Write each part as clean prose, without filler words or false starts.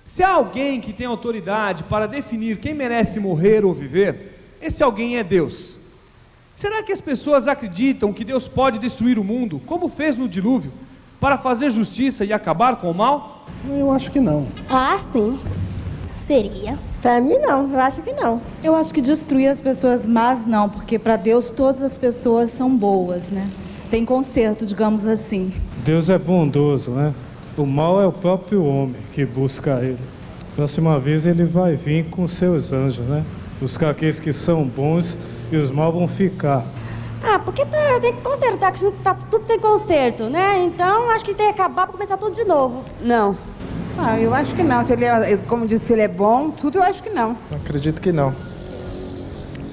Se há alguém que tem autoridade para definir quem merece morrer ou viver, esse alguém é Deus. Será que as pessoas acreditam que Deus pode destruir o mundo, como fez no dilúvio, para fazer justiça e acabar com o mal? Eu acho que não. Ah, sim. Seria. Pra mim não, eu acho que não. Eu acho que destruir as pessoas más não, porque para Deus todas as pessoas são boas, né? Tem conserto, digamos assim. Deus é bondoso, né? O mal é o próprio homem que busca ele. Próxima vez ele vai vir com seus anjos, né? Buscar aqueles que são bons e os maus vão ficar. Ah, porque tem que consertar, que tá tudo sem conserto, né? Então acho que tem que acabar para começar tudo de novo. Não. Ah, eu acho que não. Se ele é, como disse, se ele é bom, tudo eu acho que não. Acredito que não.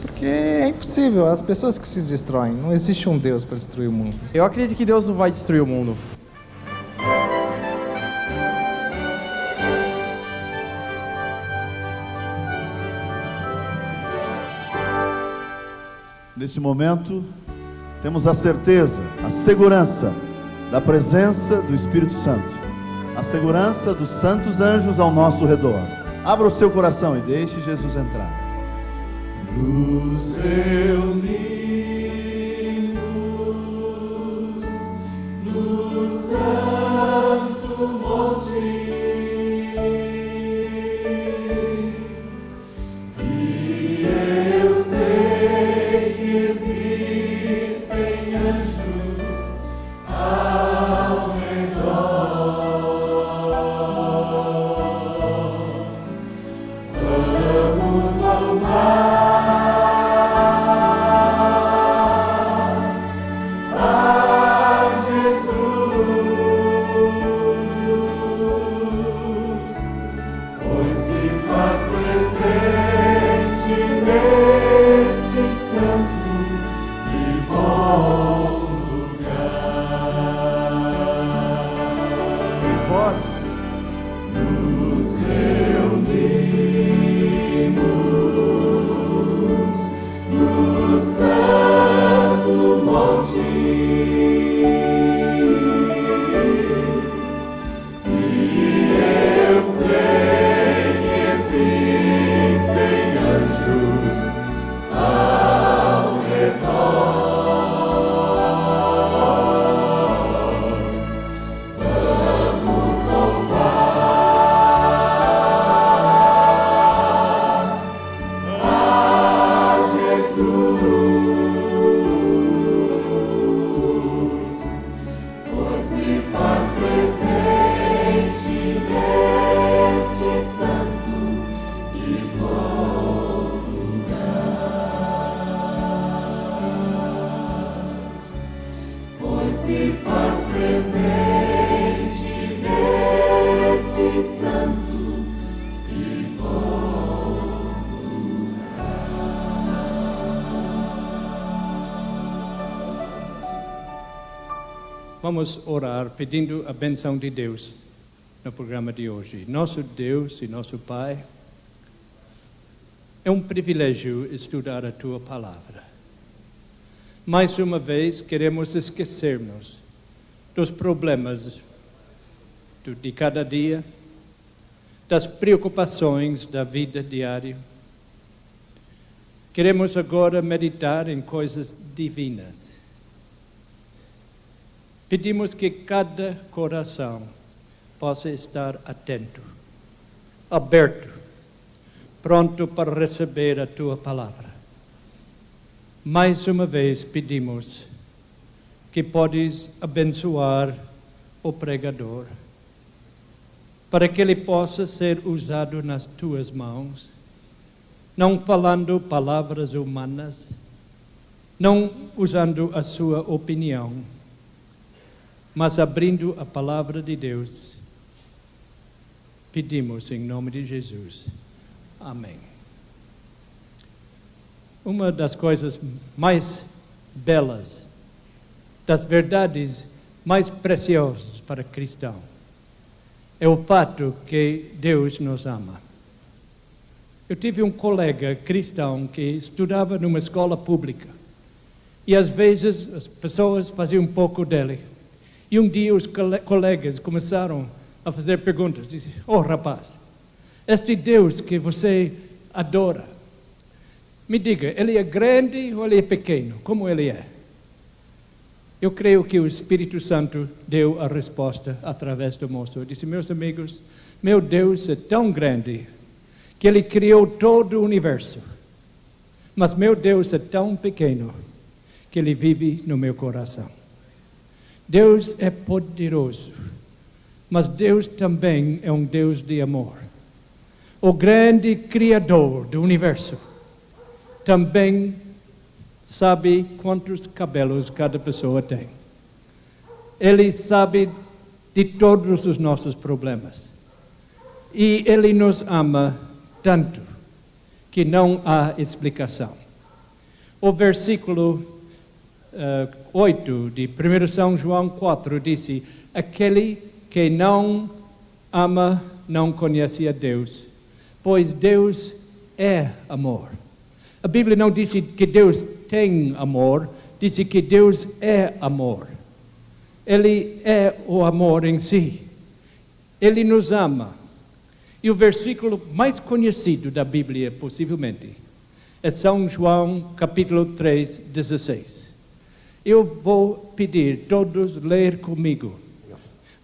Porque é impossível, as pessoas que se destroem, não existe um Deus para destruir o mundo. Eu acredito que Deus não vai destruir o mundo. Nesse momento, temos a certeza, a segurança da presença do Espírito Santo, a segurança dos santos anjos ao nosso redor. Abra o seu coração e deixe Jesus entrar. Nos reunimos no santo monte. Vamos orar pedindo a benção de Deus no programa de hoje. Nosso Deus e nosso Pai, é um privilégio estudar a Tua Palavra. Mais uma vez, queremos esquecermos dos problemas de cada dia, das preocupações da vida diária. Queremos agora meditar em coisas divinas. Pedimos que cada coração possa estar atento, aberto, pronto para receber a Tua Palavra. Mais uma vez pedimos que podes abençoar o pregador, para que ele possa ser usado nas Tuas mãos não falando palavras humanas, não usando a sua opinião, mas abrindo a palavra de Deus. Pedimos em nome de Jesus. Amém. Uma das coisas mais belas, das verdades mais preciosas para cristão, é o fato que Deus nos ama. Eu tive um colega cristão que estudava numa escola pública e às vezes as pessoas faziam um pouco dele. E um dia os colegas começaram a fazer perguntas. Dizem, rapaz, este Deus que você adora, me diga, ele é grande ou ele é pequeno? Como ele é? Eu creio que o Espírito Santo deu a resposta através do moço. Eu disse, meus amigos, meu Deus é tão grande que ele criou todo o universo. Mas meu Deus é tão pequeno que ele vive no meu coração. Deus é poderoso, mas Deus também é um Deus de amor. O grande Criador do universo também sabe quantos cabelos cada pessoa tem. Ele sabe de todos os nossos problemas. E Ele nos ama tanto que não há explicação. O versículo 8 de 1 São João 4 disse, aquele que não ama não conhece a Deus, pois Deus é amor. A Bíblia não disse que Deus tem amor, disse que Deus é amor. Ele é o amor em si. Ele nos ama. E o versículo mais conhecido da Bíblia, possivelmente, é São João, capítulo 3, 16. Eu vou pedir todos ler comigo.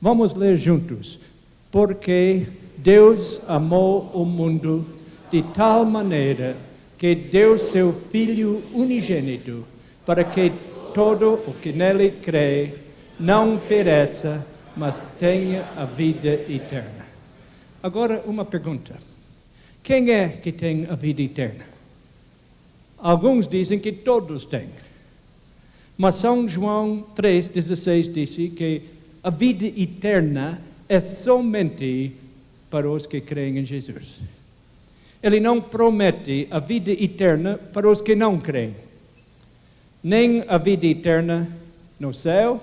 Vamos ler juntos. Porque Deus amou o mundo de tal maneira que deu seu Filho unigênito, para que todo o que nele crê não pereça, mas tenha a vida eterna. Agora, uma pergunta. Quem é que tem a vida eterna? Alguns dizem que todos têm. Mas São João 3,16 disse que a vida eterna é somente para os que creem em Jesus. Ele não promete a vida eterna para os que não creem. Nem a vida eterna no céu,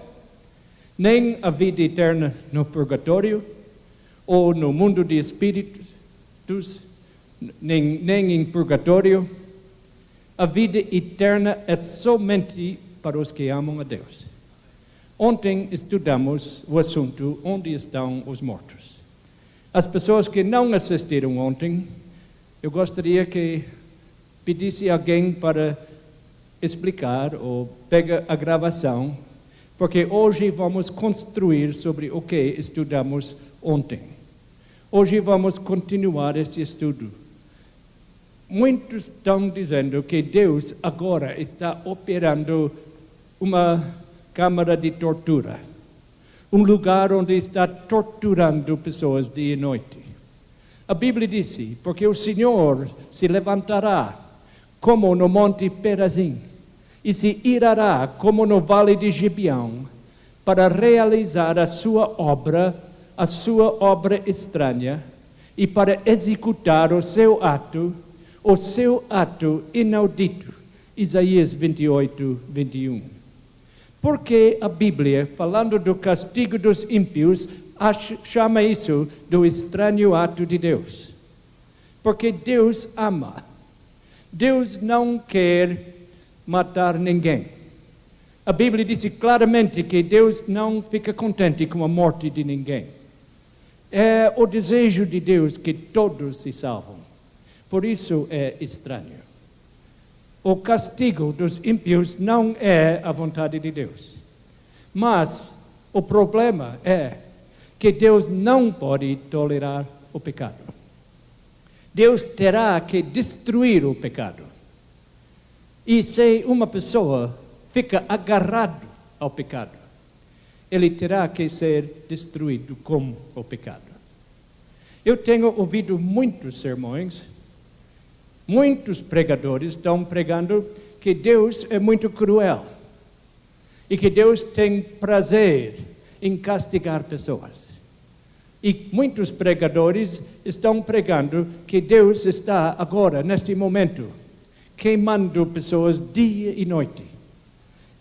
nem a vida eterna no purgatório, ou no mundo de espíritos, nem em purgatório. A vida eterna é somente para os que amam a Deus. Ontem estudamos o assunto onde estão os mortos. As pessoas que não assistiram ontem, eu gostaria que pedisse alguém para explicar ou pegar a gravação, porque hoje vamos construir sobre o que estudamos ontem. Hoje vamos continuar esse estudo. Muitos estão dizendo que Deus agora está operando uma câmara de tortura, um lugar onde está torturando pessoas dia e noite. A Bíblia disse, porque o Senhor se levantará como no monte Perazim e se irará como no vale de Gibeão para realizar a sua obra estranha e para executar o seu ato inaudito. Isaías 28, 21. Porque a Bíblia, falando do castigo dos ímpios, chama isso do estranho ato de Deus. Porque Deus ama. Deus não quer matar ninguém. A Bíblia diz claramente que Deus não fica contente com a morte de ninguém. É o desejo de Deus que todos se salvam. Por isso é estranho. O castigo dos ímpios não é a vontade de Deus. Mas o problema é que Deus não pode tolerar o pecado. Deus terá que destruir o pecado. E se uma pessoa fica agarrado ao pecado, ele terá que ser destruído com o pecado. Eu tenho ouvido muitos sermões Muitos pregadores estão pregando que Deus é muito cruel e que Deus tem prazer em castigar pessoas. E muitos pregadores estão pregando que Deus está agora, neste momento, queimando pessoas dia e noite.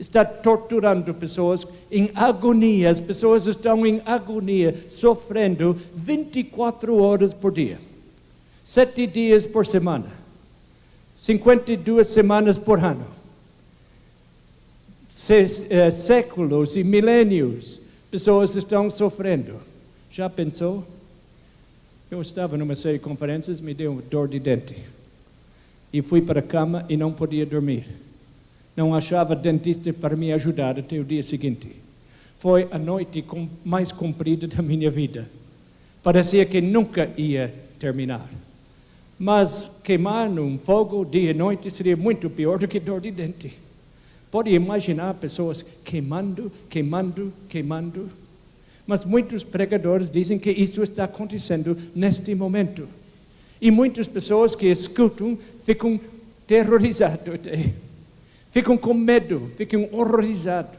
Está torturando pessoas em agonia. As pessoas estão em agonia, sofrendo 24 horas por dia, 7 dias por semana, 52 semanas por ano. Séculos e milênios, pessoas estão sofrendo. Já pensou? Eu estava numa série de conferências, me deu dor de dente. E fui para a cama e não podia dormir. Não achava dentista para me ajudar até o dia seguinte. Foi a noite mais comprida da minha vida. Parecia que nunca ia terminar. Mas queimar num fogo dia e noite seria muito pior do que dor de dente. Pode imaginar pessoas queimando. Mas muitos pregadores dizem que isso está acontecendo neste momento. E muitas pessoas que escutam ficam terrorizadas, ficam com medo, ficam horrorizados.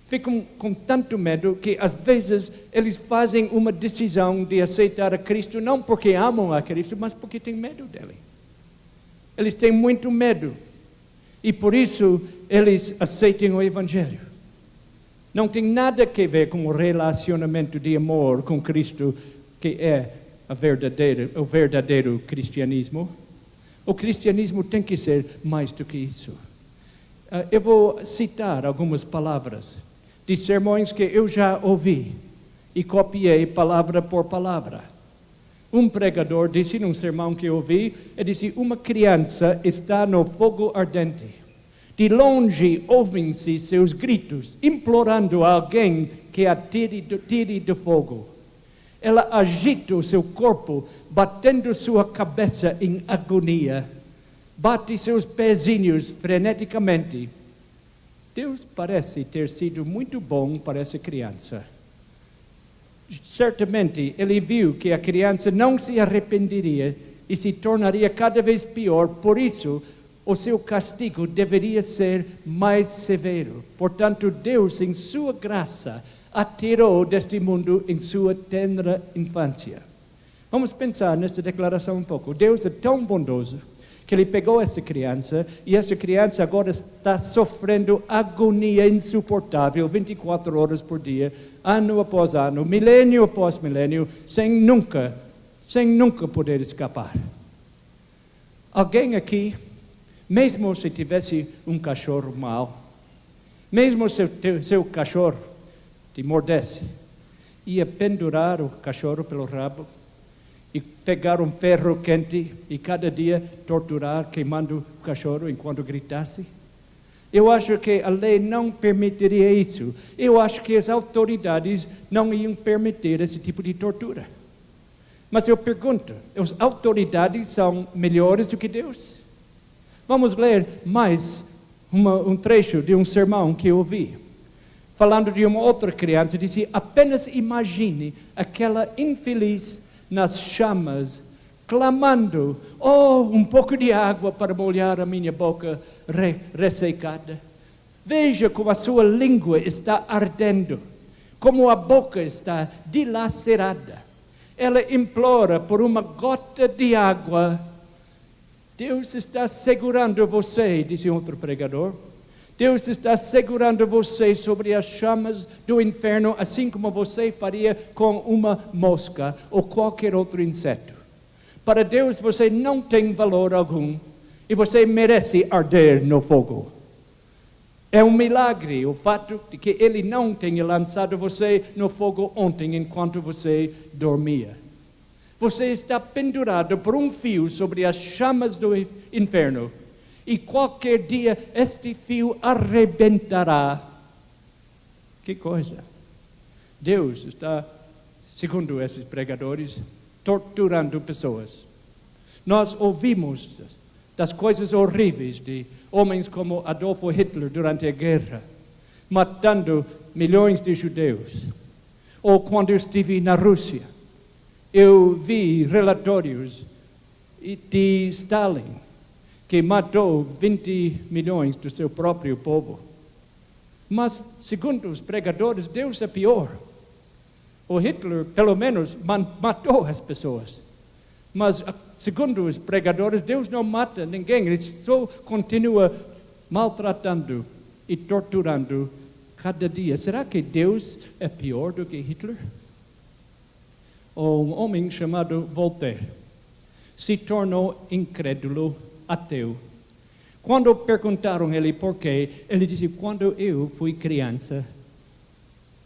Ficam com tanto medo que às vezes eles fazem uma decisão de aceitar a Cristo, não porque amam a Cristo, mas porque têm medo dele. Eles têm muito medo. E por isso eles aceitam o Evangelho. Não tem nada a ver com o relacionamento de amor com Cristo, que é o verdadeiro cristianismo. O cristianismo tem que ser mais do que isso. Eu vou citar algumas palavras de sermões que eu já ouvi e copiei palavra por palavra. Um pregador disse num sermão que eu ouvi, ele disse: uma criança está no fogo ardente. De longe ouvem-se seus gritos, implorando a alguém que a tire do fogo. Ela agita o seu corpo, batendo sua cabeça em agonia. Bate seus pezinhos freneticamente. Deus parece ter sido muito bom para essa criança. Certamente, ele viu que a criança não se arrependeria e se tornaria cada vez pior. Por isso, o seu castigo deveria ser mais severo. Portanto, Deus, em sua graça, a tirou deste mundo em sua tenra infância. Vamos pensar nesta declaração um pouco. Deus é tão bondoso que ele pegou essa criança e essa criança agora está sofrendo agonia insuportável 24 horas por dia, ano após ano, milênio após milênio, sem nunca poder escapar. Alguém aqui, mesmo se tivesse um cachorro mau, mesmo se seu cachorro te mordesse, ia pendurar o cachorro pelo rabo e pegar um ferro quente e cada dia torturar, queimando o cachorro enquanto gritasse? Eu acho que a lei não permitiria isso. Eu acho que as autoridades não iam permitir esse tipo de tortura. Mas eu pergunto, as autoridades são melhores do que Deus? Vamos ler mais um trecho de um sermão que eu ouvi. Falando de uma outra criança, disse: apenas imagine aquela infeliz nas chamas, clamando: oh, um pouco de água para molhar a minha boca ressecada. Veja como a sua língua está ardendo, como a boca está dilacerada. Ela implora por uma gota de água. Deus está segurando você, disse outro pregador. Deus está segurando você sobre as chamas do inferno, assim como você faria com uma mosca ou qualquer outro inseto. Para Deus você não tem valor algum e você merece arder no fogo. É um milagre o fato de que Ele não tenha lançado você no fogo ontem enquanto você dormia. Você está pendurado por um fio sobre as chamas do inferno. E qualquer dia este fio arrebentará. Que coisa! Deus está, segundo esses pregadores, torturando pessoas. Nós ouvimos das coisas horríveis de homens como Adolf Hitler durante a guerra, matando milhões de judeus. Ou quando eu estive na Rússia, eu vi relatórios de Stalin, que matou 20 milhões do seu próprio povo. Mas, segundo os pregadores, Deus é pior. O Hitler, pelo menos, matou as pessoas. Mas, segundo os pregadores, Deus não mata ninguém, ele só continua maltratando e torturando cada dia. Será que Deus é pior do que Hitler? Um homem chamado Voltaire se tornou incrédulo, ateu. Quando perguntaram a ele por quê, ele disse: quando eu fui criança,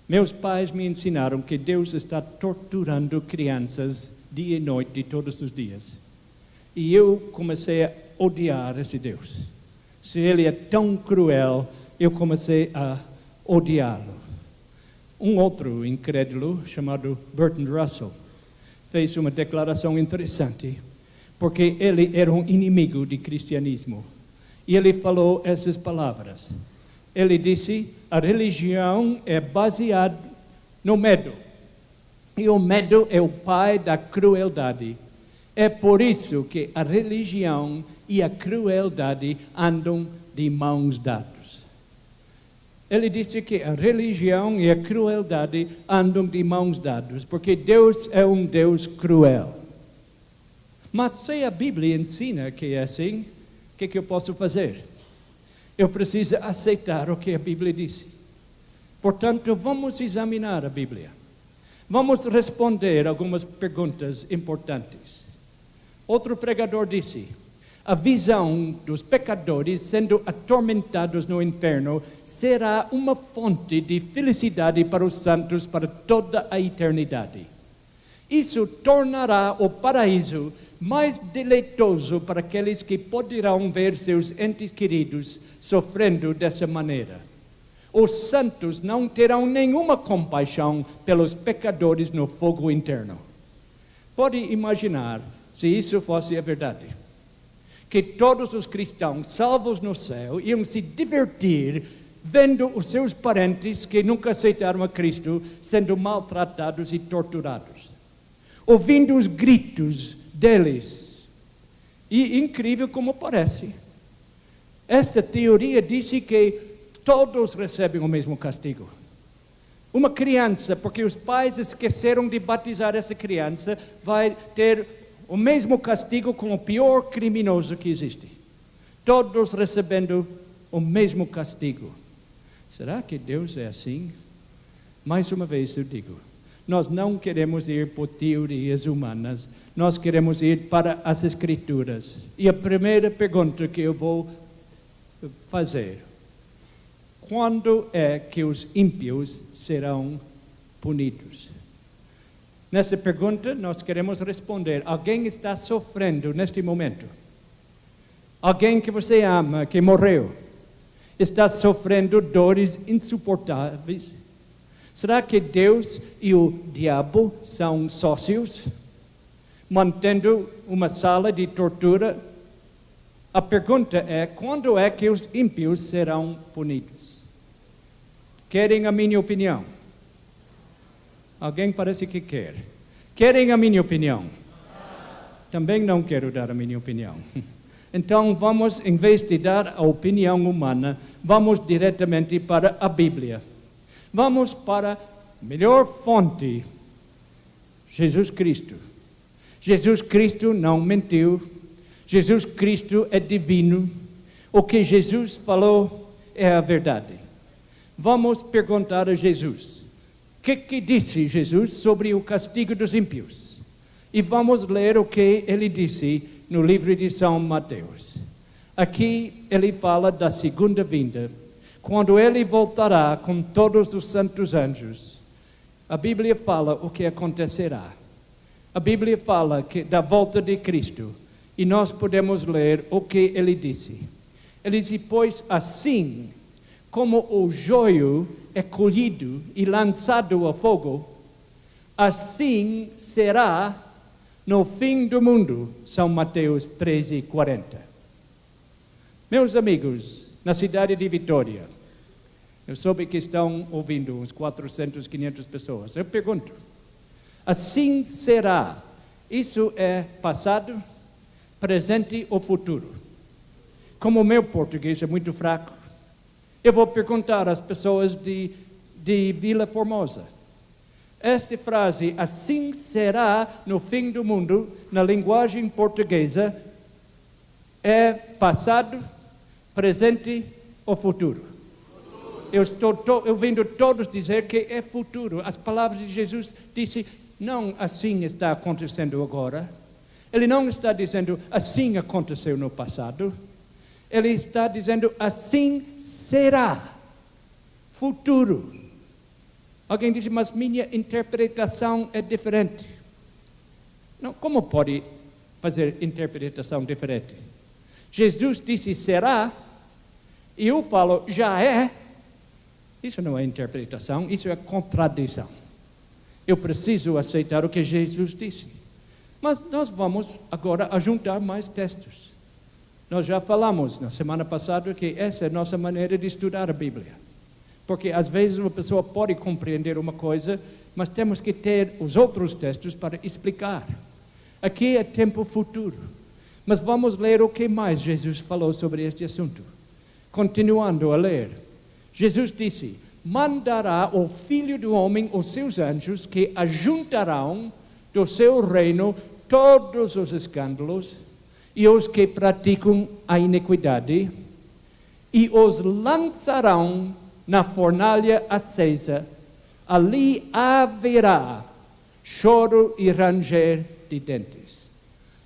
meus pais me ensinaram que Deus está torturando crianças dia e noite, todos os dias. E eu comecei a odiar esse Deus. Se ele é tão cruel, eu comecei a odiá-lo. Um outro incrédulo, chamado Bertrand Russell, fez uma declaração interessante, porque ele era um inimigo do cristianismo. E ele falou essas palavras. Ele disse: a religião é baseada no medo. E o medo é o pai da crueldade. É por isso que a religião e a crueldade andam de mãos dadas. Ele disse que a religião e a crueldade andam de mãos dadas, porque Deus é um Deus cruel. Mas se a Bíblia ensina que é assim, o que eu posso fazer? Eu preciso aceitar o que a Bíblia disse. Portanto, vamos examinar a Bíblia. Vamos responder algumas perguntas importantes. Outro pregador disse: a visão dos pecadores sendo atormentados no inferno será uma fonte de felicidade para os santos para toda a eternidade. Isso tornará o paraíso mais deleitoso para aqueles que poderão ver seus entes queridos sofrendo dessa maneira. Os santos não terão nenhuma compaixão pelos pecadores no fogo interno. Pode imaginar se isso fosse a verdade. Que todos os cristãos salvos no céu iam se divertir vendo os seus parentes que nunca aceitaram a Cristo sendo maltratados e torturados. Ouvindo os gritos deles. E incrível como parece. Esta teoria disse que todos recebem o mesmo castigo. Uma criança, porque os pais esqueceram de batizar essa criança, vai ter o mesmo castigo com o pior criminoso que existe. Todos recebendo o mesmo castigo. Será que Deus é assim? Mais uma vez eu digo, nós não queremos ir por teorias humanas, nós queremos ir para as Escrituras. E a primeira pergunta que eu vou fazer: quando é que os ímpios serão punidos? Nessa pergunta nós queremos responder: alguém está sofrendo neste momento? Alguém que você ama, que morreu, está sofrendo dores insuportáveis? Será que Deus e o diabo são sócios, mantendo uma sala de tortura? A pergunta é: quando é que os ímpios serão punidos? Querem a minha opinião? Alguém parece que quer. Querem a minha opinião? Também não quero dar a minha opinião. Então vamos, em vez de dar a opinião humana, vamos diretamente para a Bíblia. Vamos para a melhor fonte, Jesus Cristo. Jesus Cristo não mentiu. Jesus Cristo é divino. O que Jesus falou é a verdade. Vamos perguntar a Jesus: o que disse Jesus sobre o castigo dos ímpios? E vamos ler o que ele disse no livro de São Mateus. Aqui ele fala da segunda vinda, quando ele voltará com todos os santos anjos. A Bíblia fala o que acontecerá. A Bíblia fala da volta de Cristo. E nós podemos ler o que ele disse. Ele disse: pois assim como o joio é colhido e lançado ao fogo, assim será no fim do mundo. São Mateus 13:40. Meus amigos, na cidade de Vitória, eu soube que estão ouvindo uns 400, 500 pessoas. Eu pergunto: assim será? Isso é passado? presente ou futuro. Como o meu português é muito fraco, eu vou perguntar às pessoas de Vila Formosa. Esta frase, assim será no fim do mundo, na linguagem portuguesa, é passado, presente ou futuro? Eu vendo todos dizer que é futuro. As palavras de Jesus disse, não assim está acontecendo agora. Ele não está dizendo assim aconteceu no passado. Ele está dizendo assim será, futuro. Alguém disse, mas minha interpretação é diferente. Não, como pode fazer interpretação diferente? Jesus disse será, e eu falo já é. Isso não é interpretação, isso é contradição. Eu preciso aceitar o que Jesus disse. Mas nós vamos agora ajuntar mais textos. Nós já falamos na semana passada que essa é a nossa maneira de estudar a Bíblia. Porque às vezes uma pessoa pode compreender uma coisa, mas temos que ter os outros textos para explicar. Aqui é tempo futuro. Mas vamos ler o que mais Jesus falou sobre este assunto. Continuando a ler. Jesus disse, mandará o Filho do Homem os seus anjos que ajuntarão do seu reino todos os escândalos e os que praticam a iniquidade e os lançarão na fornalha acesa. Ali haverá choro e ranger de dentes.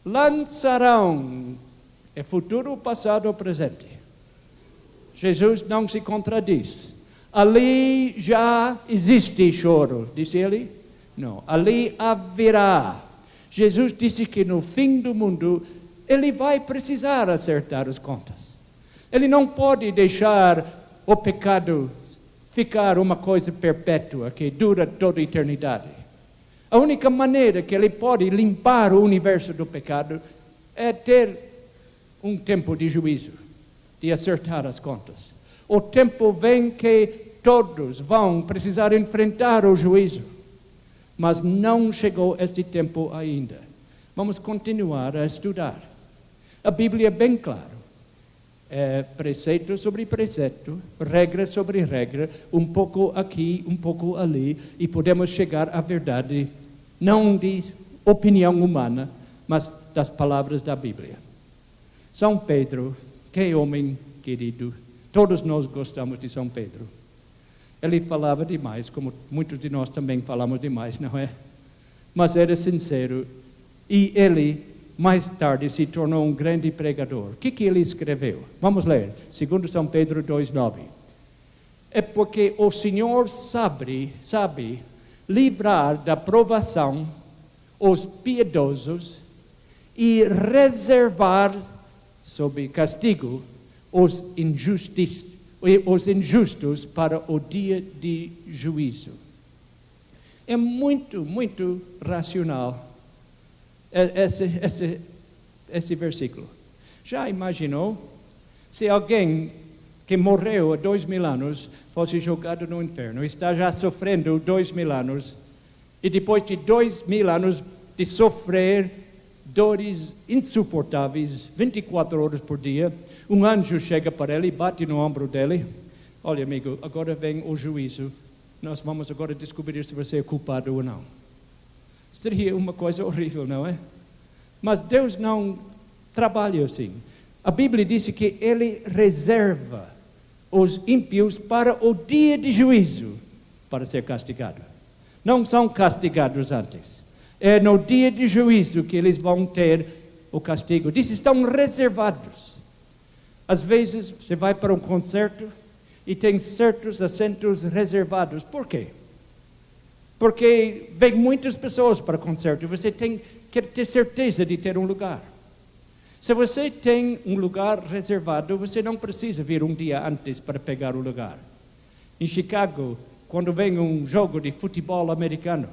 Lançarão é futuro, passado ou presente? Jesus não se contradiz. Ali já existe choro, disse ele? Não, ali haverá. Jesus disse que no fim do mundo ele vai precisar acertar as contas. Ele não pode deixar o pecado ficar uma coisa perpétua que dura toda a eternidade. A única maneira que ele pode limpar o universo do pecado é ter um tempo de juízo, de acertar as contas. O tempo vem que todos vão precisar enfrentar o juízo, mas não chegou este tempo ainda. Vamos continuar a estudar. A Bíblia é bem clara. É preceito sobre preceito, regra sobre regra, um pouco aqui, um pouco ali, e podemos chegar à verdade, não de opinião humana, mas das palavras da Bíblia. São Pedro, que homem querido, todos nós gostamos de São Pedro. Ele falava demais, como muitos de nós também falamos demais, não é? Mas era sincero, e ele mais tarde se tornou um grande pregador. O que ele escreveu? Vamos ler, 2 São Pedro 2,9. É porque o Senhor sabe livrar da provação os piedosos e reservar sob castigo os injustos para o dia de juízo. É muito, muito racional esse versículo. Já imaginou se alguém que morreu há 2000 anos fosse jogado no inferno, está já sofrendo 2000 anos, e depois de 2000 anos de sofrer dores insuportáveis, 24 horas por dia, um anjo chega para ele e bate no ombro dele. Olha, amigo, agora vem o juízo. Nós vamos agora descobrir se você é culpado ou não. Seria uma coisa horrível, não é? Mas Deus não trabalha assim. A Bíblia diz que Ele reserva os ímpios para o dia de juízo, para ser castigado. Não são castigados antes. É no dia de juízo que eles vão ter o castigo. Diz, estão reservados. Às vezes você vai para um concerto e tem certos assentos reservados. Por quê? Porque vem muitas pessoas para o concerto e você quer ter certeza de ter um lugar. Se você tem um lugar reservado, você não precisa vir um dia antes para pegar o lugar. Em Chicago, quando vem um jogo de futebol americano,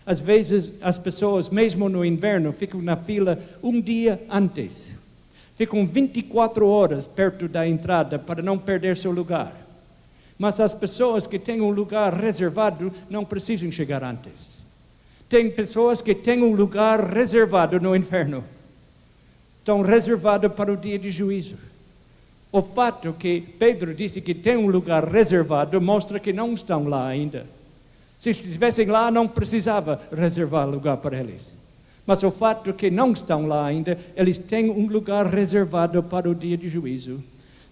às vezes as pessoas, mesmo no inverno, ficam na fila um dia antes. Ficam 24 horas perto da entrada para não perder seu lugar. Mas as pessoas que têm um lugar reservado não precisam chegar antes. Tem pessoas que têm um lugar reservado no inferno. estão reservados para o dia de juízo. O fato que Pedro disse que tem um lugar reservado mostra que não estão lá ainda. Se estivessem lá, não precisava reservar lugar para eles. Mas o fato que não estão lá ainda, eles têm um lugar reservado para o dia de juízo.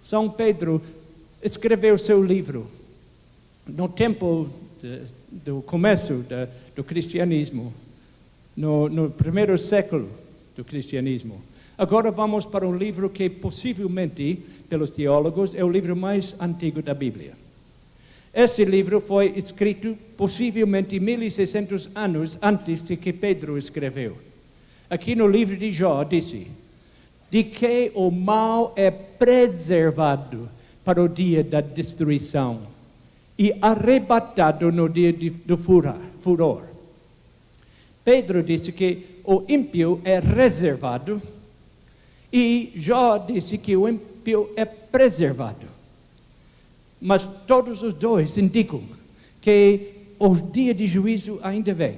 São Pedro escreveu seu livro no tempo do começo do cristianismo, no primeiro século do cristianismo. Agora vamos para um livro que possivelmente, pelos teólogos, é o livro mais antigo da Bíblia. Este livro foi escrito possivelmente 1600 anos antes de que Pedro escreveu. Aqui no livro de Jó disse: de que o mal é preservado para o dia da destruição e arrebatado no dia do furor. Pedro disse que o ímpio é reservado e Jó disse que o ímpio é preservado. Mas todos os dois indicam que o dia de juízo ainda vem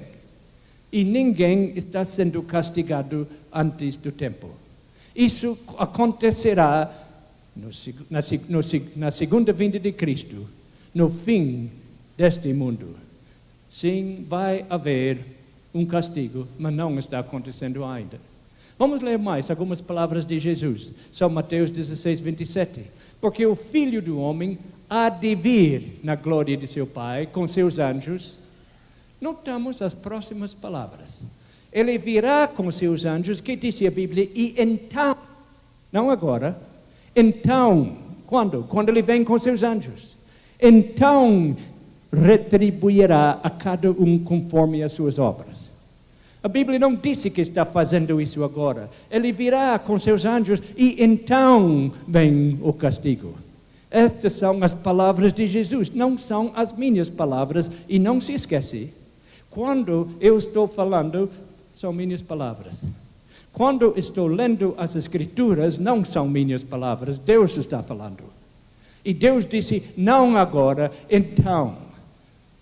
e ninguém está sendo castigado antes do tempo. Isso acontecerá na segunda vinda de Cristo, no fim deste mundo. Sim, vai haver um castigo, mas não está acontecendo ainda. Vamos ler mais algumas palavras de Jesus. São Mateus 16, 27. Porque o Filho do Homem há de vir na glória de seu Pai com seus anjos. Notamos as próximas palavras. Ele virá com seus anjos, que disse a Bíblia, e então, não agora, então, quando? Quando ele vem com seus anjos. Então retribuirá a cada um conforme as suas obras. A Bíblia não disse que está fazendo isso agora. Ele virá com seus anjos e então vem o castigo. Estas são as palavras de Jesus, não são as minhas palavras. E não se esquece, quando eu estou falando, são minhas palavras. Quando estou lendo as Escrituras, não são minhas palavras, Deus está falando. E Deus disse, não agora, então.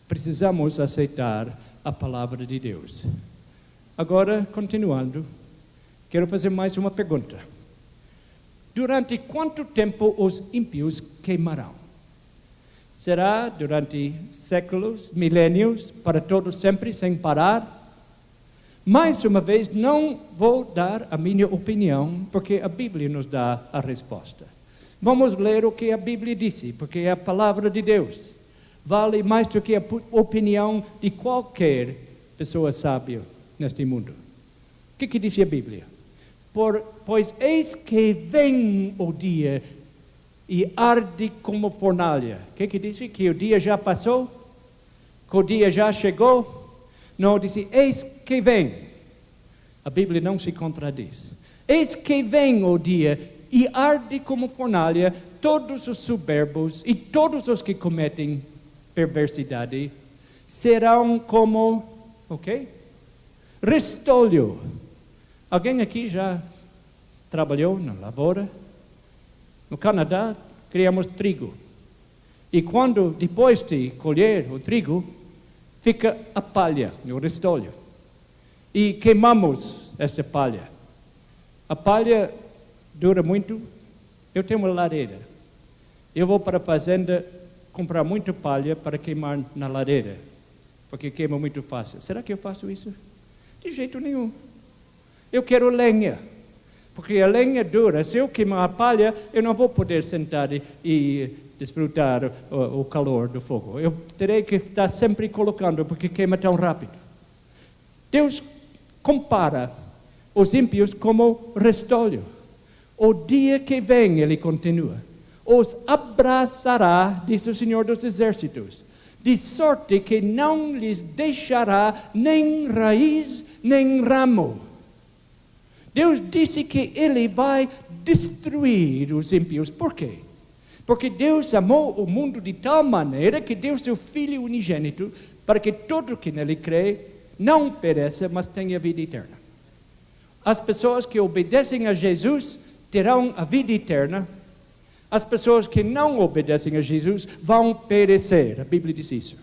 Precisamos aceitar a palavra de Deus. Agora, continuando, quero fazer mais uma pergunta. Durante quanto tempo os ímpios queimarão? Será durante séculos, milênios, para todos sempre, sem parar? Mais uma vez, não vou dar a minha opinião, porque a Bíblia nos dá a resposta. Vamos ler o que a Bíblia disse, porque é a palavra de Deus. Vale mais do que a opinião de qualquer pessoa sábia neste mundo. O que disse a Bíblia? Pois eis que vem o dia e arde como fornalha. O que disse? Que o dia já passou? Que o dia já chegou? Não, disse, eis que vem. A Bíblia não se contradiz. Eis que vem o dia e arde como fornalha todos os soberbos e todos os que cometem perversidade serão como, restolho. Alguém aqui já trabalhou na lavoura? No Canadá, criamos trigo. E quando, depois de colher o trigo, fica a palha, o restolho. E queimamos essa palha. A palha dura muito. Eu tenho uma lareira. Eu vou para a fazenda comprar muita palha para queimar na lareira, porque queima muito fácil. Será que eu faço isso? De jeito nenhum. Eu quero lenha, porque a lenha dura. Se eu queimar a palha, eu não vou poder sentar e desfrutar o calor do fogo. Eu terei que estar sempre colocando, porque queima tão rápido. Deus compara os ímpios como restolho. O dia que vem, ele continua, os abraçará, diz o Senhor dos Exércitos, de sorte que não lhes deixará nem raiz, nem ramo. Deus disse que ele vai destruir os ímpios. Por quê? Porque Deus amou o mundo de tal maneira que deu seu Filho unigênito para que todo que nele crê não pereça, mas tenha vida eterna. As pessoas que obedecem a Jesus terão a vida eterna. As pessoas que não obedecem a Jesus vão perecer. A Bíblia diz isso.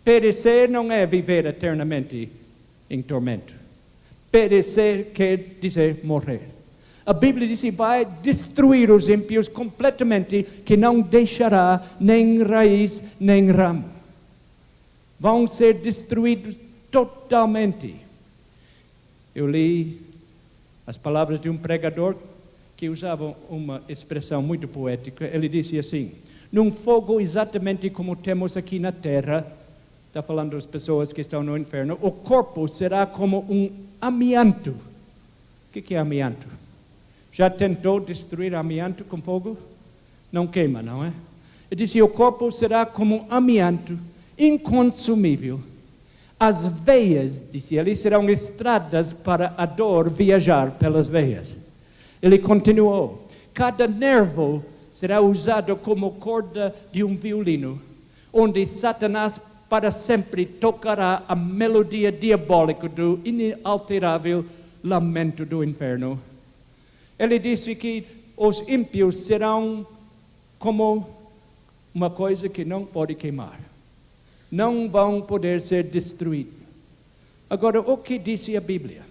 Perecer não é viver eternamente em tormento. Perecer quer dizer morrer. A Bíblia diz que vai destruir os ímpios completamente, que não deixará nem raiz, nem ramo. Vão ser destruídos totalmente. Eu li as palavras de um pregador que usava uma expressão muito poética. Ele disse assim: num fogo exatamente como temos aqui na terra, está falando das pessoas que estão no inferno, o corpo será como um amianto. O que é amianto? Já tentou destruir amianto com fogo? Não queima, não é? Ele disse: o corpo será como um amianto inconsumível. As veias, disse ele, serão estradas para a dor viajar pelas veias. Ele continuou: cada nervo será usado como corda de um violino, onde Satanás para sempre tocará a melodia diabólica do inalterável lamento do inferno. Ele disse que os ímpios serão como uma coisa que não pode queimar. Não vão poder ser destruídos. Agora, o que disse a Bíblia?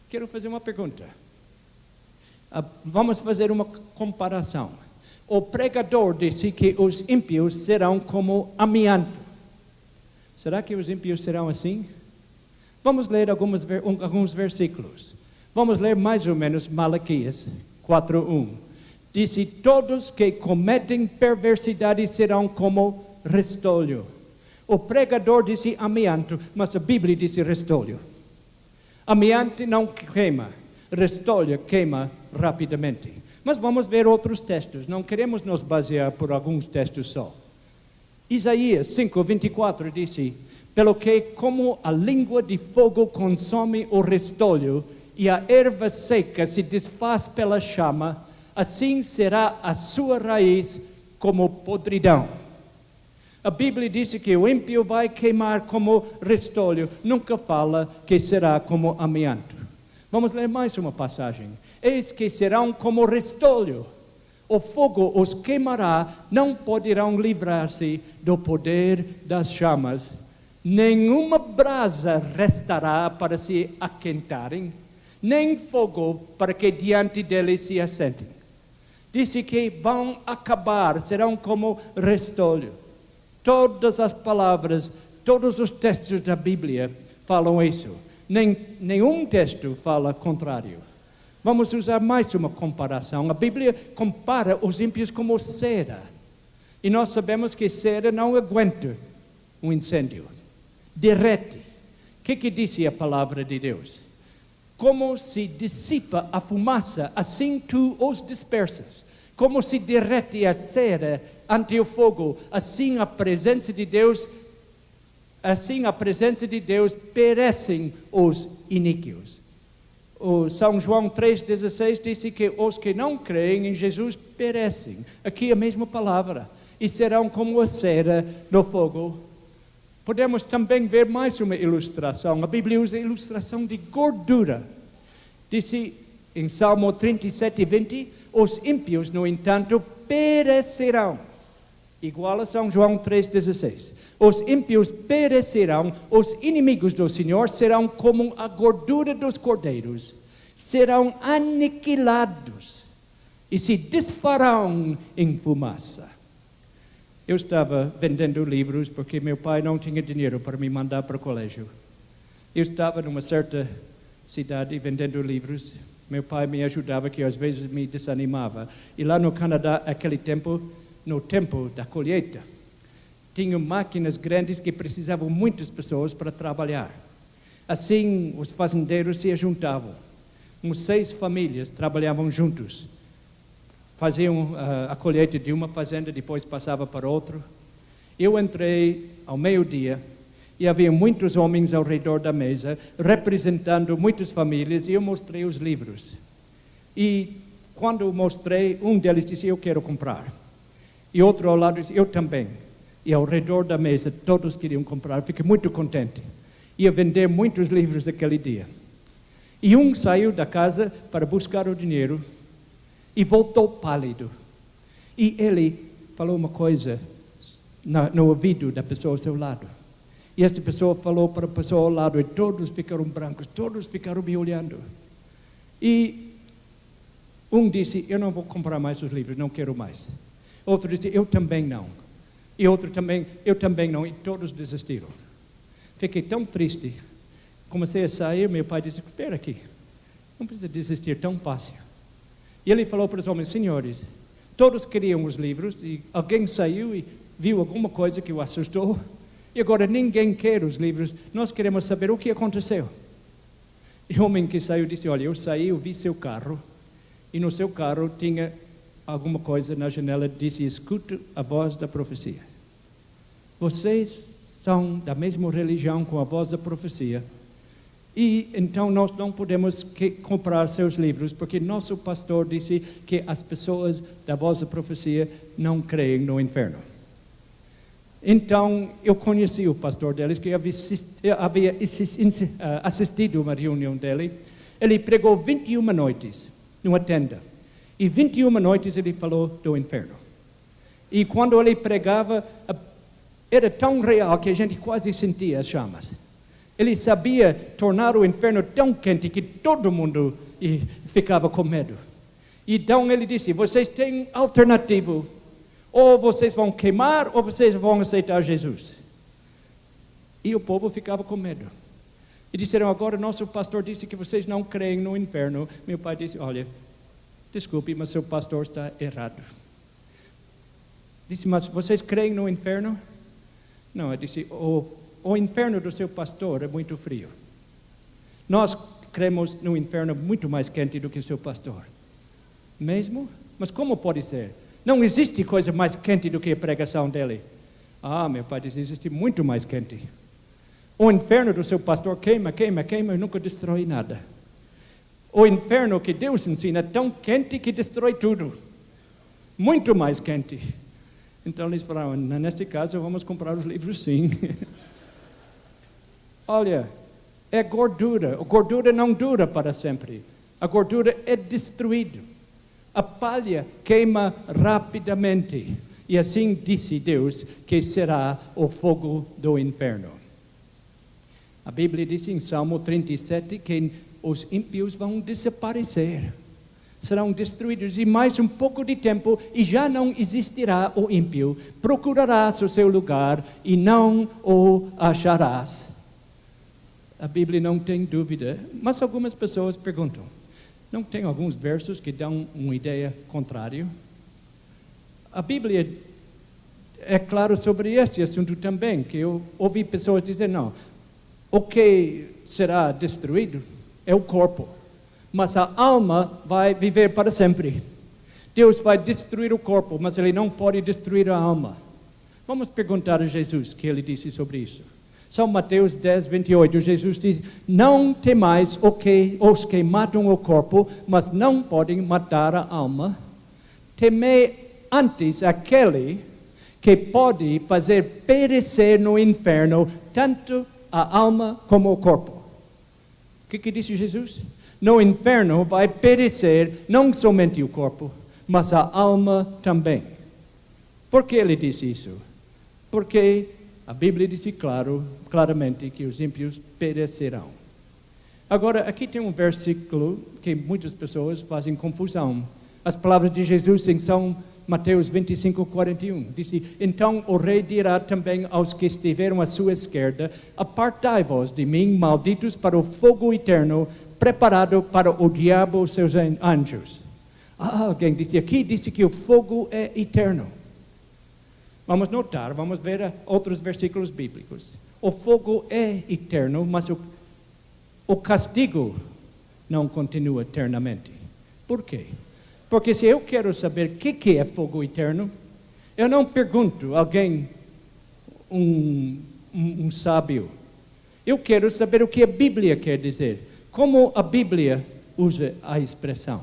Quero fazer uma pergunta. Vamos fazer uma comparação. O pregador disse que os ímpios serão como amianto. Será que os ímpios serão assim? Vamos ler alguns versículos. Vamos ler mais ou menos Malaquias 4:1. Disse: todos que cometem perversidade serão como restolho. O pregador disse amianto, mas a Bíblia disse restolho. Amianto não queima, restolho queima rapidamente. Mas vamos ver outros textos, não queremos nos basear por alguns textos só. Isaías 5:24 disse: pelo que como a língua de fogo consome o restolho e a erva seca se desfaz pela chama, assim será a sua raiz como podridão. A Bíblia disse que o ímpio vai queimar como restolho, nunca fala que será como amianto. Vamos ler mais uma passagem. Eis que serão como restolho. O fogo os queimará, não poderão livrar-se do poder das chamas. Nenhuma brasa restará para se aquentarem, nem fogo para que diante deles se assentem. Disse que vão acabar, serão como restolho. Todas as palavras, todos os textos da Bíblia falam isso. Nenhum texto fala contrário. Vamos usar mais uma comparação. A Bíblia compara os ímpios como cera. E nós sabemos que cera não aguenta um incêndio. Derrete. O que disse a palavra de Deus? Como se dissipa a fumaça, assim tu os dispersas. Como se derrete a cera ante o fogo, assim a presença de Deus perecem os iníquos. O São João 3,16 disse que os que não creem em Jesus perecem. Aqui a mesma palavra. E serão como a cera no fogo. Podemos também ver mais uma ilustração. A Bíblia usa a ilustração de gordura. Disse em Salmo 37:20, os ímpios, no entanto, perecerão. Igual a São João 3,16. Os ímpios perecerão, os inimigos do Senhor serão como a gordura dos cordeiros. Serão aniquilados e se desfarão em fumaça. Eu estava vendendo livros porque meu pai não tinha dinheiro para me mandar para o colégio. Eu estava numa certa cidade vendendo livros. Meu pai me ajudava, que às vezes me desanimava. E lá no Canadá, naquele tempo, no tempo da colheita, tinham máquinas grandes que precisavam muitas pessoas para trabalhar. Assim, os fazendeiros se juntavam. 6 famílias trabalhavam juntos. Faziam a colheita de uma fazenda, depois passava para outra. Eu entrei ao meio-dia e havia muitos homens ao redor da mesa, representando muitas famílias, e eu mostrei os livros. E quando mostrei, um deles disse: eu quero comprar. E outro ao lado disse: eu também. E ao redor da mesa todos queriam comprar. Fiquei muito contente. Ia vender muitos livros aquele dia. E um saiu da casa para buscar o dinheiro e voltou pálido. E ele falou uma coisa no ouvido da pessoa ao seu lado. E esta pessoa falou para a pessoa ao lado, e todos ficaram brancos, todos ficaram me olhando. E Um disse, eu não vou comprar mais os livros, não quero mais. Outro disse, eu também não. E outro também, eu também não. E todos desistiram. Fiquei tão triste. Comecei a sair, meu pai disse, espera aqui, não precisa desistir tão fácil. E ele falou para os homens, senhores, todos queriam os livros e alguém saiu e viu alguma coisa que o assustou e agora ninguém quer os livros, nós queremos saber o que aconteceu. E o homem que saiu disse, olha, eu saí, eu vi seu carro e no seu carro tinha alguma coisa na janela, disse, escuto a voz da profecia. Vocês são da mesma religião com a voz da profecia. E então nós não podemos comprar seus livros, porque nosso pastor disse que as pessoas da voz da profecia não creem no inferno. Então eu conheci o pastor deles, que havia assistido a uma reunião dele. Ele pregou 21 noites numa tenda. E 21 noites ele falou do inferno. E quando ele pregava, era tão real que a gente quase sentia as chamas. Ele sabia tornar o inferno tão quente que todo mundo ficava com medo. Então ele disse, vocês têm alternativo. Ou vocês vão queimar, ou vocês vão aceitar Jesus. E o povo ficava com medo. E disseram, agora nosso pastor disse que vocês não creem no inferno. Meu pai disse, olha, desculpe, mas seu pastor está errado. Disse, mas vocês creem no inferno? Não, ele disse, o inferno do seu pastor é muito frio. Nós cremos no inferno muito mais quente do que o seu pastor. Mesmo? Mas como pode ser? Não existe coisa mais quente do que a pregação dele. Ah, meu pai disse, existe muito mais quente. O inferno do seu pastor queima, queima, queima e nunca destrói nada. O inferno que Deus ensina é tão quente que destrói tudo. Muito mais quente. Então eles falaram, neste caso vamos comprar os livros sim. Olha, é gordura. A gordura não dura para sempre. A gordura é destruída. A palha queima rapidamente. E assim disse Deus que será o fogo do inferno. A Bíblia diz em Salmo 37 que os ímpios vão desaparecer. Serão destruídos e mais um pouco de tempo e já não existirá o ímpio. Procurarás o seu lugar e não o acharás. A Bíblia não tem dúvida, mas algumas pessoas perguntam, não tem alguns versos que dão uma ideia contrária? A Bíblia é claro sobre este assunto também, que eu ouvi pessoas dizer, não, o que será destruído é o corpo, mas a alma vai viver para sempre. Deus vai destruir o corpo, mas Ele não pode destruir a alma. Vamos perguntar a Jesus o que Ele disse sobre isso. São Mateus 10, 28, Jesus diz, não temais os que matam o corpo, mas não podem matar a alma. Temei antes aquele que pode fazer perecer no inferno tanto a alma como o corpo. O que disse Jesus? No inferno vai perecer não somente o corpo, mas a alma também. Por que ele disse isso? Porque a Bíblia diz claramente que os ímpios perecerão. Agora, aqui tem um versículo que muitas pessoas fazem confusão. As palavras de Jesus em São Mateus 25, 41. Diz, então o rei dirá também aos que estiveram à sua esquerda, apartai-vos de mim, malditos, para o fogo eterno, preparado para o diabo e seus anjos. Alguém disse, aqui disse que o fogo é eterno. Vamos notar, vamos ver outros versículos bíblicos. O fogo é eterno, mas o castigo não continua eternamente. Por quê? Porque se eu quero saber o que é fogo eterno, eu não pergunto a alguém, um sábio. Eu quero saber o que a Bíblia quer dizer. Como a Bíblia usa a expressão.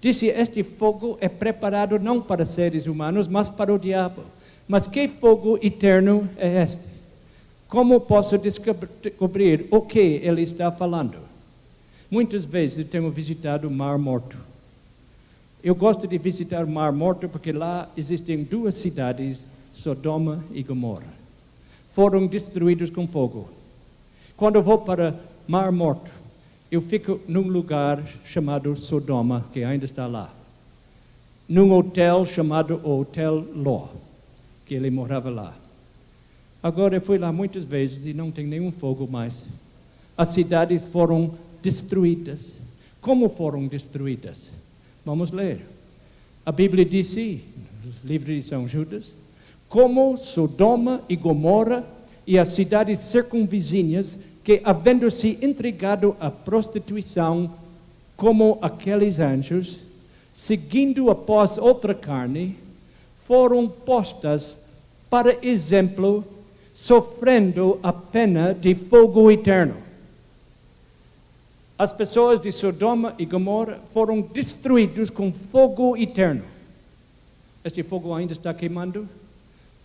Disse, este fogo é preparado não para seres humanos, mas para o diabo. Mas que fogo eterno é este? Como posso descobrir o que ele está falando? Muitas vezes eu tenho visitado o Mar Morto. Eu gosto de visitar o Mar Morto porque lá existem duas cidades, Sodoma e Gomorra. Foram destruídos com fogo. Quando eu vou para Mar Morto, eu fico num lugar chamado Sodoma, que ainda está lá. Num hotel chamado Hotel Ló, que ele morava lá. Agora eu fui lá muitas vezes e não tem nenhum fogo mais. As cidades foram destruídas. Como foram destruídas? Vamos ler. A Bíblia diz, no livro de São Judas, como Sodoma e Gomorra e as cidades circunvizinhas que, havendo se entregado à prostituição como aqueles anjos, seguindo após outra carne, foram postas para exemplo, sofrendo a pena de fogo eterno. As pessoas de Sodoma e Gomorra foram destruídas com fogo eterno. Este fogo ainda está queimando?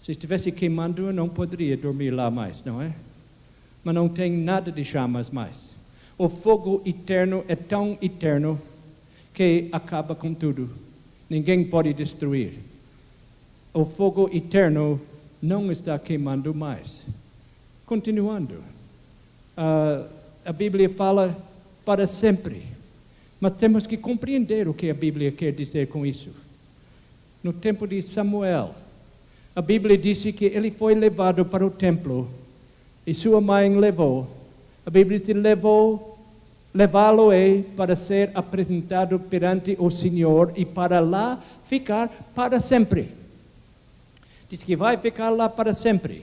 Se estivesse queimando, eu não poderia dormir lá mais, não é? Mas não tem nada de chamas mais. O fogo eterno é tão eterno que acaba com tudo. Ninguém pode destruir. O fogo eterno não está queimando mais. Continuando. A Bíblia fala para sempre. Mas temos que compreender o que a Bíblia quer dizer com isso. No tempo de Samuel, a Bíblia disse que ele foi levado para o templo e sua mãe levou. A Bíblia diz levá-lo-ei para ser apresentado perante o Senhor e para lá ficar para sempre. Diz que vai ficar lá para sempre.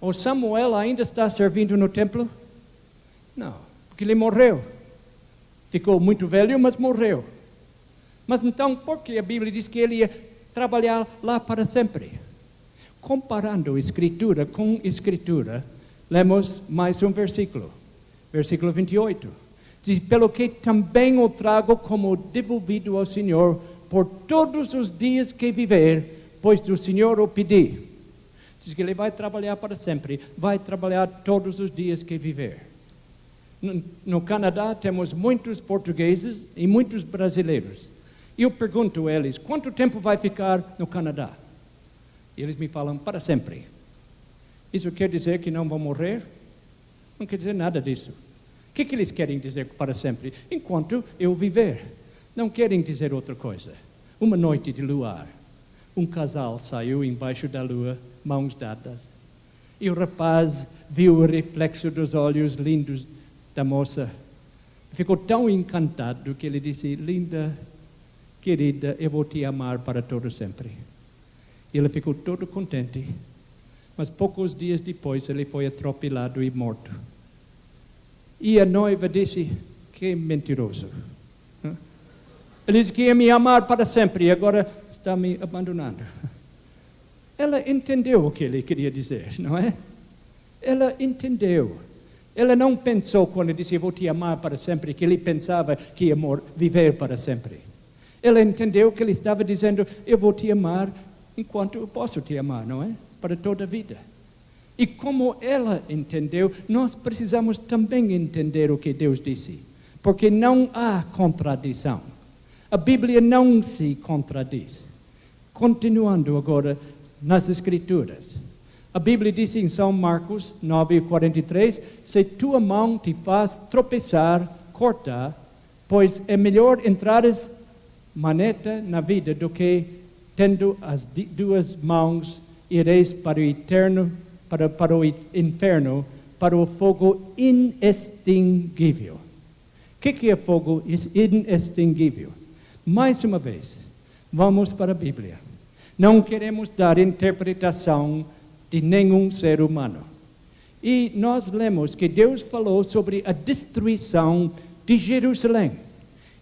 O Samuel ainda está servindo no templo? Não, porque ele morreu. Ficou muito velho, mas morreu. Mas então, por que a Bíblia diz que ele ia trabalhar lá para sempre? Comparando Escritura com Escritura, lemos mais um versículo. Versículo 28. Diz, pelo que também o trago como devolvido ao Senhor por todos os dias que viver, pois do Senhor o pedi. Diz que ele vai trabalhar para sempre, vai trabalhar todos os dias que viver. No Canadá temos muitos portugueses e muitos brasileiros. Eu pergunto a eles, quanto tempo vai ficar no Canadá? E eles me falam, para sempre. Isso quer dizer que não vão morrer? Não quer dizer nada disso. O que eles querem dizer para sempre? Enquanto eu viver. Não querem dizer outra coisa. Uma noite de luar. Um casal saiu embaixo da lua, mãos dadas. E o rapaz viu o reflexo dos olhos lindos da moça. Ficou tão encantado que ele disse, linda, querida, eu vou te amar para todo sempre. E ele ficou todo contente. Mas poucos dias depois ele foi atropelado e morto. E a noiva disse, que mentiroso. Ele disse que ia me amar para sempre e agora está me abandonando. Ela entendeu o que ele queria dizer, não é? Ela entendeu. Ela não pensou quando disse, eu vou te amar para sempre, que ele pensava que ia viver para sempre. Ela entendeu que ele estava dizendo, eu vou te amar enquanto eu posso te amar, não é? Para toda a vida. E como ela entendeu, nós precisamos também entender o que Deus disse. Porque não há contradição. A Bíblia não se contradiz. Continuando agora nas Escrituras. A Bíblia diz em São Marcos 9:43, se tua mão te faz tropeçar, corta, pois é melhor entrares maneta na vida do que, tendo as duas mãos, ireis para o eterno, para o inferno, para o fogo inextinguível. O que é fogo inextinguível? Mais uma vez, vamos para a Bíblia. Não queremos dar interpretação de nenhum ser humano. E nós lemos que Deus falou sobre a destruição de Jerusalém.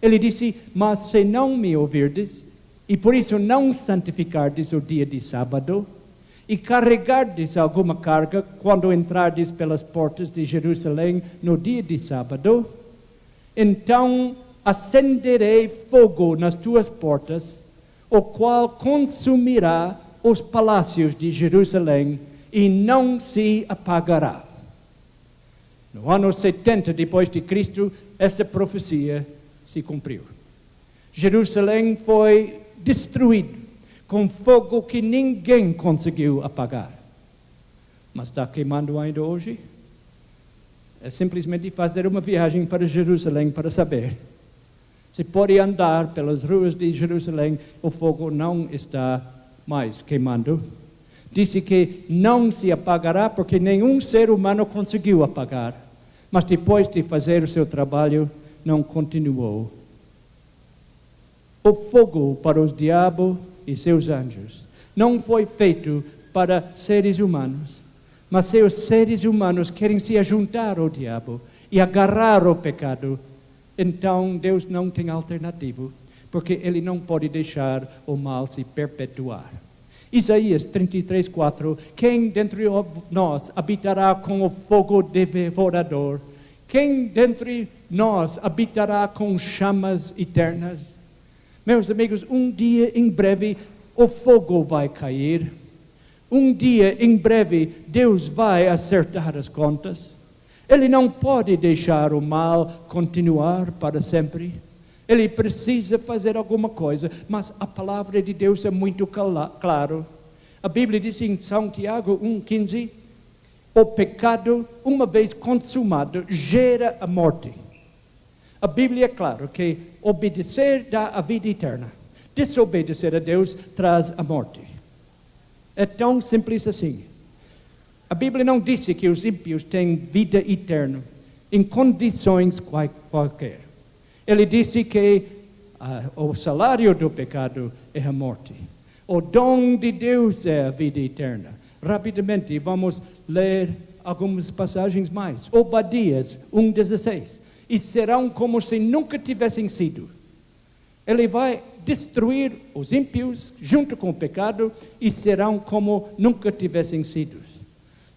Ele disse, mas se não me ouvirdes, e por isso não santificardes o dia de sábado, e carregardes alguma carga quando entrardes pelas portas de Jerusalém no dia de sábado, então acenderei fogo nas tuas portas, o qual consumirá os palácios de Jerusalém e não se apagará. No ano 70 depois de Cristo, esta profecia se cumpriu. Jerusalém foi destruído com fogo que ninguém conseguiu apagar. Mas está queimando ainda hoje? É simplesmente fazer uma viagem para Jerusalém para saber. Se pode andar pelas ruas de Jerusalém, o fogo não está mais queimando. Disse que não se apagará porque nenhum ser humano conseguiu apagar. Mas depois de fazer o seu trabalho, não continuou. O fogo para os diabos e seus anjos não foi feito para seres humanos, mas se os seres humanos querem se ajuntar ao diabo e agarrar o pecado, então Deus não tem alternativa, porque Ele não pode deixar o mal se perpetuar. Isaías 33:4, quem dentre nós habitará com o fogo devorador? Quem dentre nós habitará com chamas eternas? Meus amigos, um dia em breve o fogo vai cair. Um dia em breve Deus vai acertar as contas. Ele não pode deixar o mal continuar para sempre. Ele precisa fazer alguma coisa, mas a palavra de Deus é muito claro. A Bíblia diz em São Tiago 1,15, o pecado, uma vez consumado, gera a morte. A Bíblia é claro que obedecer dá a vida eterna. Desobedecer a Deus traz a morte. É tão simples assim. A Bíblia não disse que os ímpios têm vida eterna em condições qualquer. Ele disse que o salário do pecado é a morte. O dom de Deus é a vida eterna. Rapidamente vamos ler algumas passagens mais. Obadias 1,16. E serão como se nunca tivessem sido. Ele vai destruir os ímpios junto com o pecado e serão como nunca tivessem sido.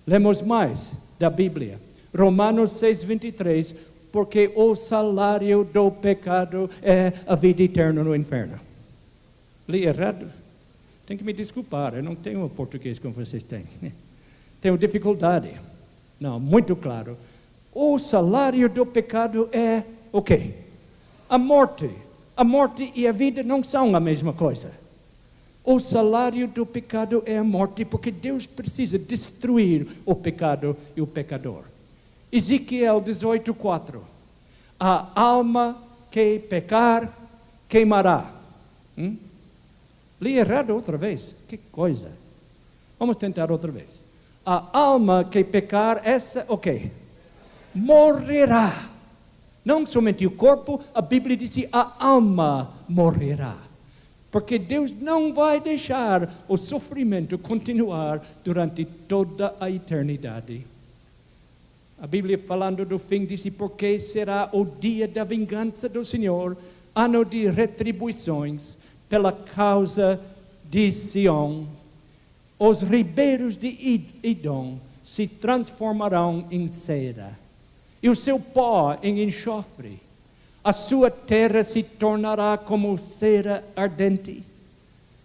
Lemos mais da Bíblia. Romanos 6,23. Porque o salário do pecado é a vida eterna no inferno. Li errado? Tem que me desculpar, eu não tenho o português como vocês têm. Tenho dificuldade. Não, muito claro. O salário do pecado é o quê? A morte. A morte e a vida não são a mesma coisa. O salário do pecado é a morte, porque Deus precisa destruir o pecado e o pecador. Ezequiel 18:4. A alma que pecar, queimará. Li errado outra vez. Que coisa. Vamos tentar outra vez. A alma que pecar, essa, ok. Morrerá. Não somente o corpo, a Bíblia diz que a alma morrerá. Porque Deus não vai deixar o sofrimento continuar durante toda a eternidade. A Bíblia falando do fim disse, porque será o dia da vingança do Senhor, ano de retribuições, pela causa de Sião. Os ribeiros de Edom se transformarão em cera, e o seu pó em enxofre. A sua terra se tornará como cera ardente.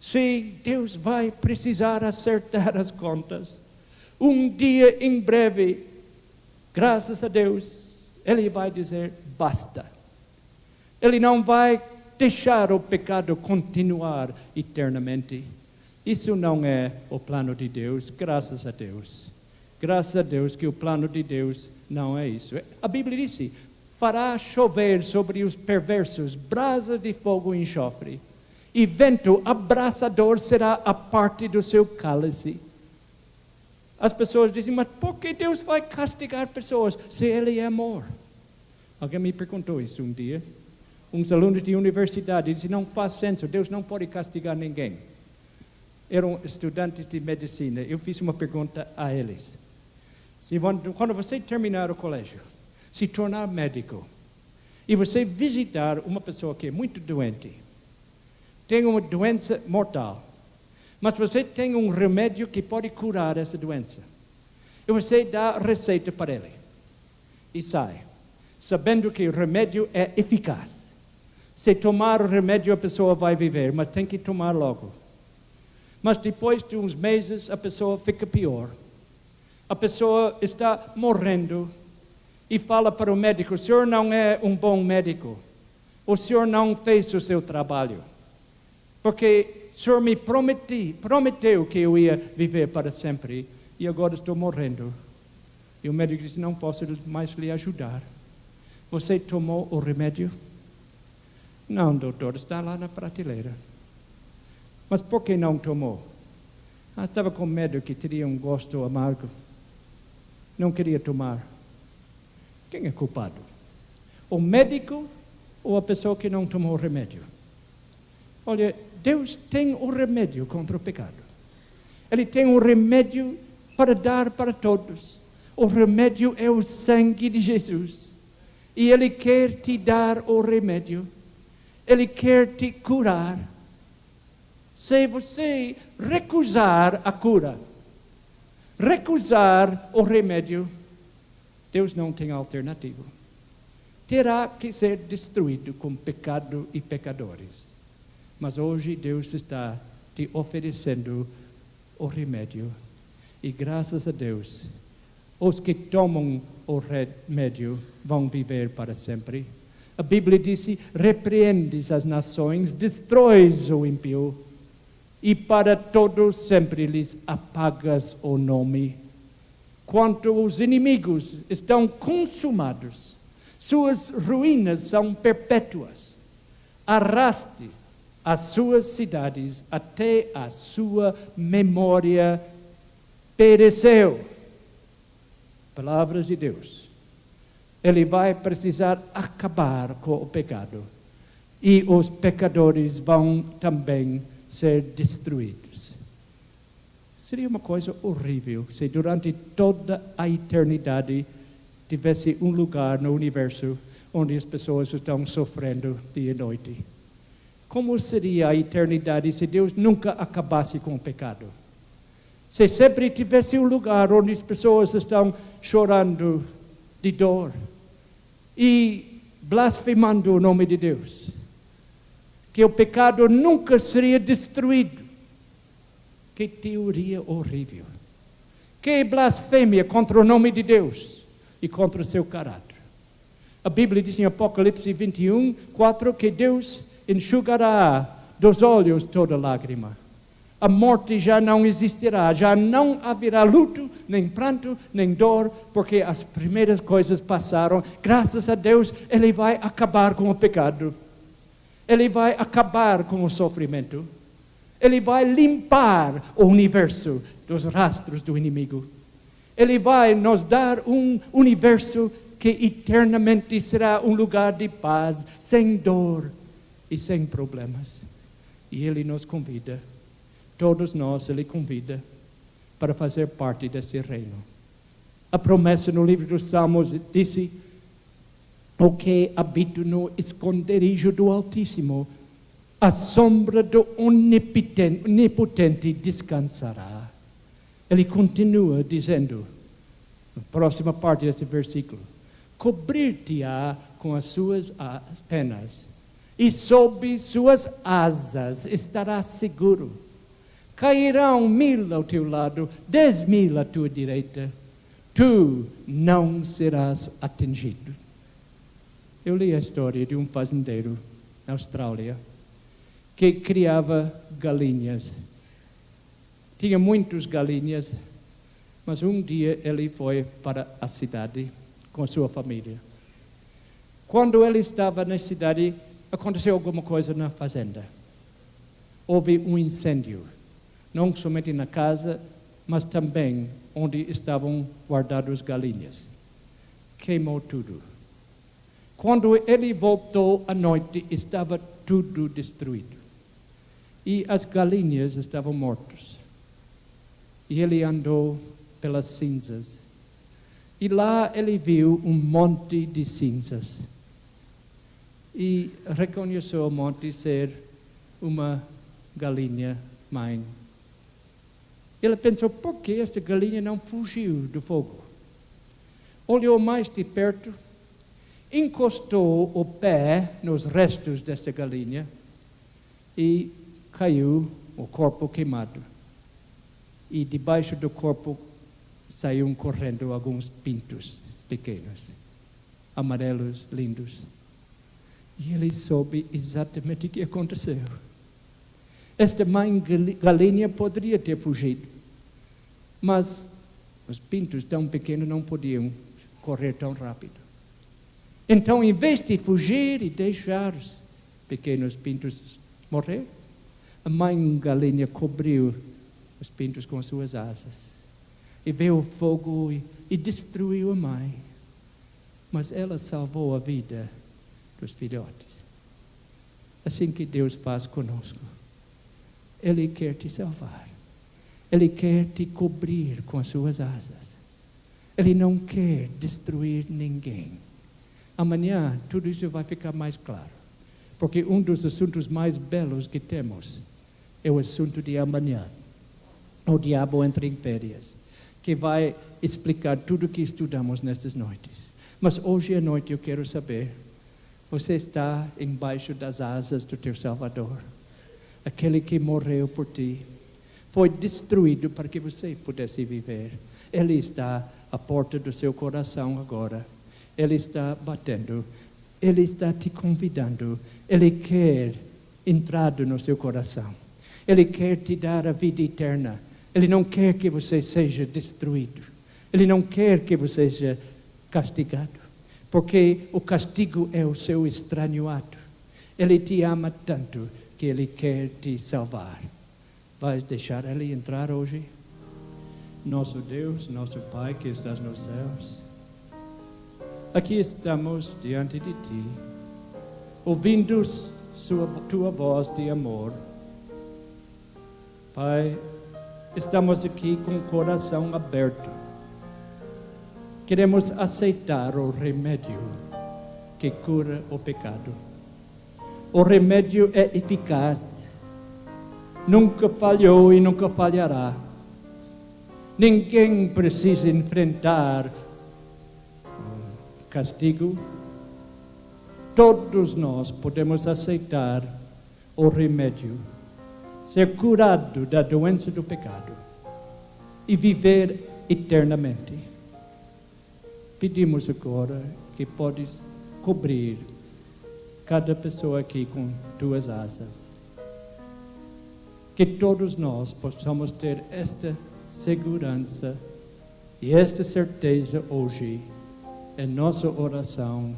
Sim, Deus vai precisar acertar as contas. Um dia em breve, graças a Deus, Ele vai dizer basta. Ele não vai deixar o pecado continuar eternamente. Isso não é o plano de Deus, graças a Deus. Graças a Deus que o plano de Deus não é isso. A Bíblia disse, fará chover sobre os perversos brasas de fogo e enxofre, e vento abrasador será a parte do seu cálice. As pessoas dizem, mas por que Deus vai castigar pessoas se Ele é amor? Alguém me perguntou isso um dia. Uns alunos de universidade disseram, não faz senso, Deus não pode castigar ninguém. Eram estudantes de medicina. Eu fiz uma pergunta a eles. Quando você terminar o colégio, se tornar médico, e você visitar uma pessoa que é muito doente, tem uma doença mortal, mas você tem um remédio que pode curar essa doença, e você dá a receita para ele, e sai, sabendo que o remédio é eficaz. Se tomar o remédio, a pessoa vai viver, mas tem que tomar logo. Mas depois de uns meses, a pessoa fica pior. A pessoa está morrendo e fala para o médico, o senhor não é um bom médico. O senhor não fez o seu trabalho. Porque o senhor me prometeu que eu ia viver para sempre e agora estou morrendo. E o médico disse, não posso mais lhe ajudar. Você tomou o remédio? Não, doutor, está lá na prateleira. Mas por que não tomou? Estava com medo que teria um gosto amargo. Não queria tomar. Quem é culpado? O médico ou a pessoa que não tomou o remédio? Olha, Deus tem o remédio contra o pecado. Ele tem um remédio para dar para todos. O remédio é o sangue de Jesus. E Ele quer te dar o remédio. Ele quer te curar. Se você recusar a cura, recusar o remédio, Deus não tem alternativa. Terá que ser destruído com pecado e pecadores. Mas hoje Deus está te oferecendo o remédio. E graças a Deus, os que tomam o remédio vão viver para sempre. A Bíblia diz, repreendes as nações, destróis o ímpio, e para todos sempre lhes apagas o nome. Quanto os inimigos estão consumados, suas ruínas são perpétuas. Arraste as suas cidades até a sua memória pereceu. Palavras de Deus. Ele vai precisar acabar com o pecado. E os pecadores vão também ser destruídos. Seria uma coisa horrível se durante toda a eternidade tivesse um lugar no universo onde as pessoas estão sofrendo dia e noite. Como seria a eternidade se Deus nunca acabasse com o pecado? Se sempre tivesse um lugar onde as pessoas estão chorando de dor e blasfemando o nome de Deus, que o pecado nunca seria destruído. Que teoria horrível. Que blasfêmia contra o nome de Deus e contra o seu caráter. A Bíblia diz em Apocalipse 21, 4, que Deus enxugará dos olhos toda lágrima. A morte já não existirá, já não haverá luto, nem pranto, nem dor, porque as primeiras coisas passaram. Graças a Deus, Ele vai acabar com o pecado. Ele vai acabar com o sofrimento. Ele vai limpar o universo dos rastros do inimigo. Ele vai nos dar um universo que eternamente será um lugar de paz, sem dor e sem problemas. E Ele nos convida, todos nós Ele convida para fazer parte deste reino. A promessa no livro dos Salmos disse: o que habita no esconderijo do Altíssimo, a sombra do Onipotente descansará. Ele continua dizendo, na próxima parte desse versículo: cobrir-te-á com as suas penas, e sob suas asas estarás seguro. Cairão 1000 ao teu lado, 10.000 à tua direita, tu não serás atingido. Eu li a história de um fazendeiro na Austrália que criava galinhas. Tinha muitas galinhas, mas um dia ele foi para a cidade com a sua família. Quando ele estava na cidade, aconteceu alguma coisa na fazenda. Houve um incêndio, não somente na casa, mas também onde estavam guardadas as galinhas. Queimou tudo. Quando ele voltou à noite, estava tudo destruído. E as galinhas estavam mortas. E ele andou pelas cinzas. E lá ele viu um monte de cinzas. E reconheceu o monte ser uma galinha mãe. Ele pensou, por que esta galinha não fugiu do fogo? Olhou mais de perto, encostou o pé nos restos desta galinha e caiu o corpo queimado. E debaixo do corpo saíram correndo alguns pintos pequenos, amarelos, lindos. E ele soube exatamente o que aconteceu. Esta mãe galinha poderia ter fugido, mas Os pintos tão pequenos não podiam correr tão rápido. Então, em vez de fugir e deixar os pequenos pintos morrer, a mãe galinha cobriu os pintos com suas asas. E veio o fogo e destruiu a mãe. Mas ela salvou a vida dos filhotes. Assim que Deus faz conosco. Ele quer te salvar. Ele quer te cobrir com as suas asas. Ele não quer destruir ninguém. Amanhã tudo isso vai ficar mais claro. Porque um dos assuntos mais belos que temos é o assunto de amanhã. O diabo entra em férias, que vai explicar tudo o que estudamos nestas noites. Mas hoje à noite eu quero saber, você está embaixo das asas do teu Salvador? Aquele que morreu por ti, foi destruído para que você pudesse viver. Ele está à porta do seu coração agora. Ele está batendo. Ele está te convidando. Ele quer entrar no seu coração. Ele quer te dar a vida eterna. Ele não quer que você seja destruído. Ele não quer que você seja castigado. Porque o castigo é o seu estranhoado. Ele te ama tanto que Ele quer te salvar. Vais deixar Ele entrar hoje? Nosso Deus, nosso Pai que estás nos céus, aqui estamos diante de Ti, ouvindo Tua voz de amor. Pai, estamos aqui com o coração aberto. Queremos aceitar o remédio que cura o pecado. O remédio é eficaz. Nunca falhou e nunca falhará. Ninguém precisa enfrentar castigo. Todos nós podemos aceitar o remédio, ser curado da doença do pecado e viver eternamente. Pedimos agora que podes cobrir cada pessoa aqui com tuas asas. Que todos nós possamos ter esta segurança e esta certeza hoje em nossa oração,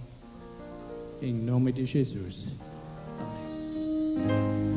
em nome de Jesus. Amém.